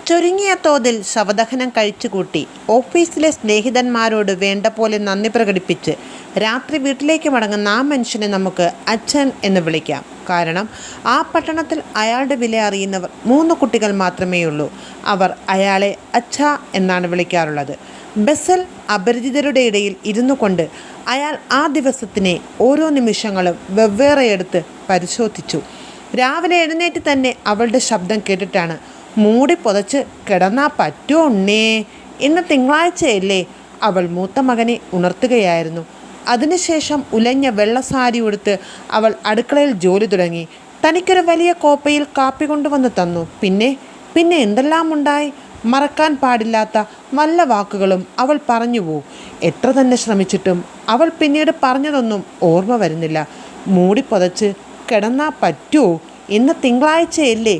ചുരുങ്ങിയ തോതിൽ ശവദഹനം കഴിച്ചുകൂട്ടി ഓഫീസിലെ സ്നേഹിതന്മാരോട് വേണ്ട പോലെ നന്ദി പ്രകടിപ്പിച്ച് രാത്രി വീട്ടിലേക്ക് മടങ്ങുന്ന ആ മനുഷ്യനെ നമുക്ക് അച്ഛൻ എന്ന് വിളിക്കാം. കാരണം ആ പട്ടണത്തിൽ അയാളുടെ വില അറിയുന്നവർ 3 കുട്ടികൾ മാത്രമേയുള്ളൂ. അവർ അയാളെ അച്ഛ എന്നാണ് വിളിക്കാറുള്ളത്. ബസ്സിൽ അപരിചിതരുടെ ഇടയിൽ ഇരുന്നു കൊണ്ട് അയാൾ ആ ദിവസത്തിനെ ഓരോ നിമിഷങ്ങളും വെവ്വേറെ എടുത്ത് പരിശോധിച്ചു. രാവിലെ എഴുന്നേറ്റ് തന്നെ അവളുടെ ശബ്ദം കേട്ടിട്ടാണ് മൂടി പുതച്ച് കിടന്നാ പറ്റുമോ ഉണ്ണേ, ഇന്ന് തിങ്കളാഴ്ചയല്ലേ, അവൾ മൂത്ത മകനെ ഉണർത്തുകയായിരുന്നു. അതിനുശേഷം ഉലഞ്ഞ വെള്ള സാരി ഉടുത്ത് അവൾ അടുക്കളയിൽ ജോലി തുടങ്ങി. തനിക്കൊരു വലിയ കോപ്പയിൽ കാപ്പി കൊണ്ടുവന്ന് തന്നു. പിന്നെ എന്തെല്ലാം ഉണ്ടായി. മറക്കാൻ പാടില്ലാത്ത വല്ല വാക്കുകളും അവൾ പറഞ്ഞുവോ? എത്ര തന്നെ ശ്രമിച്ചിട്ടും അവൾ പിന്നീട് പറഞ്ഞതൊന്നും ഓർമ്മ വരുന്നില്ല. മൂടി പുതച്ച് കിടന്നാ പറ്റുമോ, ഇന്ന് തിങ്കളാഴ്ചയല്ലേ,